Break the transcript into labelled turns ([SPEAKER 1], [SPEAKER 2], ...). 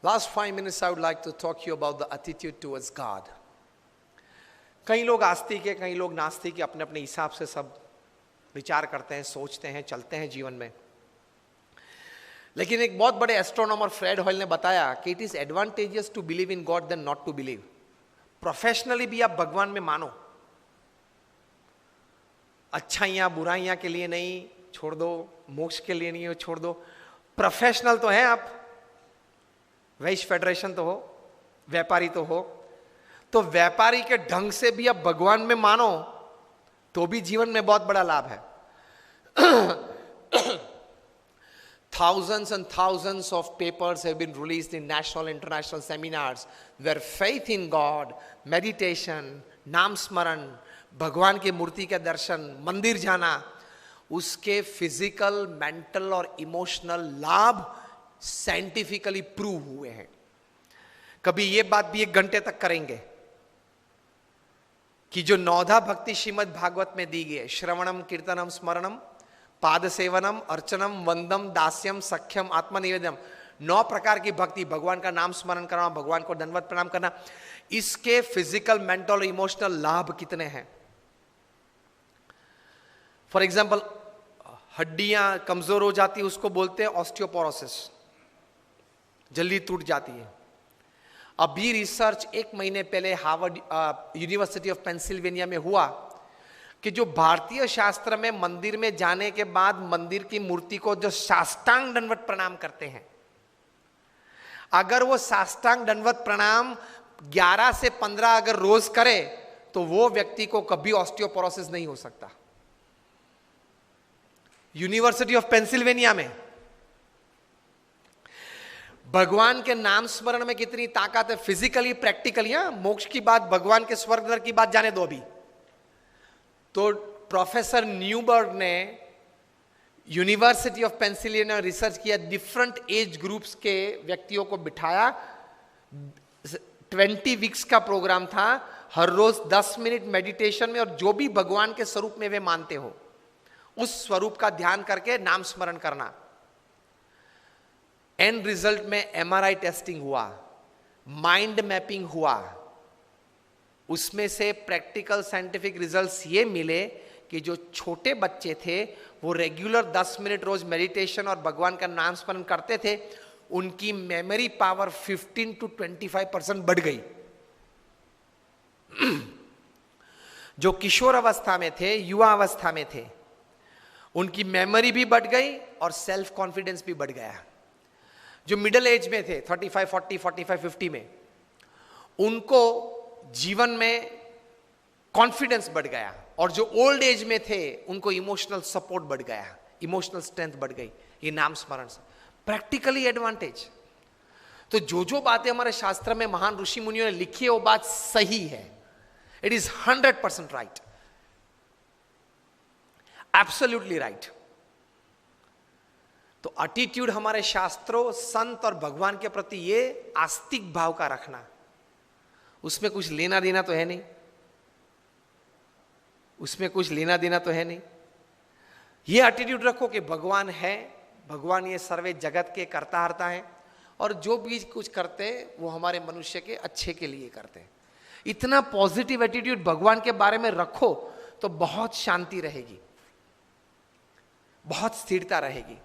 [SPEAKER 1] Last 5 minutes I would like to talk to you about the attitude towards God. कई लोग आस्तिक है, कई लोग नास्तिक है, अपने अपने हिसाब से सब विचार करते हैं, सोचते हैं, चलते हैं जीवन में। लेकिन एक बहुत बड़े एस्ट्रोनॉमर फ्रेड हॉयल ने बताया कि it is advantageous to believe in God than not to believe. Professionally भी आप भगवान में मानो, अच्छाइयां बुराइयां के लिए नहीं, छोड़ दो, मोक्ष के लिए नहीं हो, छोड़ दो। प्रोफेशनल तो है आप, वैश्य फेडरेशन तो हो, व्यापारी तो हो, तो व्यापारी के ढंग से भी आप भगवान में मानो तो भी जीवन में बहुत बड़ा लाभ है। Thousands and thousands of papers have been released in national and international seminars where faith in God, meditation, नाम स्मरण, भगवान की मूर्ति के दर्शन, मंदिर जाना, उसके फिजिकल, मेंटल और इमोशनल लाभ साइंटिफिकली प्रूव हुए हैं। कभी ये बात भी 1 घंटे तक करेंगे कि जो 9धा भक्ति श्रीमद् भागवत में दी गई है, श्रवणम कीर्तनम स्मरणम पाद सेवनम अर्चनम वंदम दास्यम सख्यम आत्मनिवेदनम, 9 प्रकार की भक्ति, भगवान का नाम स्मरण करना, भगवान को दंडवत प्रणाम करना, इसके फिजिकल, मेंटल और इमोशनल लाभ कितने हैं। फॉर एग्जाम्पल, हड्डियां कमजोर हो जाती है, उसको बोलते हैं ऑस्टियोपोरोसिस, जल्दी टूट जाती है। अभी रिसर्च 1 महीने पहले हार्वर्ड यूनिवर्सिटी ऑफ पेंसिल्वेनिया में हुआ कि जो भारतीय शास्त्र में मंदिर में जाने के बाद मंदिर की मूर्ति को जो साष्टांग दंडवत प्रणाम करते हैं, अगर वो साष्टांग दंडवत प्रणाम 11 से 15 अगर रोज करे तो वो व्यक्ति को कभी ऑस्टियोपोरोसिस नहीं हो सकता। यूनिवर्सिटी ऑफ पेंसिल्वेनिया में। भगवान के नाम स्मरण में कितनी ताकत है, फिजिकली, प्रैक्टिकली। मोक्ष की बात, भगवान के स्वर्ग नरक की बात जाने दो अभी। तो प्रोफेसर न्यूबर्ग ने यूनिवर्सिटी ऑफ पेंसिल्वेनिया में रिसर्च किया, डिफरेंट एज ग्रुप्स के व्यक्तियों को बिठाया, 20 वीक्स का प्रोग्राम था, हर रोज 10 मिनट मेडिटेशन में, और जो भी भगवान के स्वरूप में वे मानते हो उस स्वरूप का ध्यान करके नाम स्मरण करना। एंड रिजल्ट में एमआरआई टेस्टिंग हुआ, माइंड मैपिंग हुआ, उसमें से प्रैक्टिकल साइंटिफिक रिजल्ट्स ये मिले कि जो छोटे बच्चे थे वो रेगुलर 10 मिनट रोज मेडिटेशन और भगवान का नाम स्मरण करते थे, उनकी मेमोरी पावर 15 to 25% बढ़ गई। जो किशोर अवस्था में थे, युवा अवस्था में थे, उनकी मेमोरी भी बढ़ गई और सेल्फ कॉन्फिडेंस भी बढ़ गया। जो मिडिल एज में थे, 35, 40, 45, 50 में, उनको जीवन में कॉन्फिडेंस बढ़ गया, और जो ओल्ड एज में थे उनको इमोशनल सपोर्ट बढ़ गया, इमोशनल स्ट्रेंथ बढ़ गई ये नाम स्मरण से। Practically advantage. तो जो बातें हमारे शास्त्र में महान ऋषि मुनियों ने लिखी है वो बात सही है। It is 100% right, absolutely right. तो एटीट्यूड हमारे शास्त्रों, संत और भगवान के प्रति ये आस्तिक भाव का रखना, उसमें कुछ लेना देना तो है नहीं, उसमें कुछ लेना देना तो है नहीं। ये एटीट्यूड रखो कि भगवान है, भगवान ये सर्वे जगत के कर्ता हर्ता है, और जो भी कुछ करते हैं वो हमारे मनुष्य के अच्छे के लिए करते हैं। इतना पॉजिटिव एटीट्यूड भगवान के बारे में रखो तो बहुत शांति रहेगी, बहुत स्थिरता रहेगी।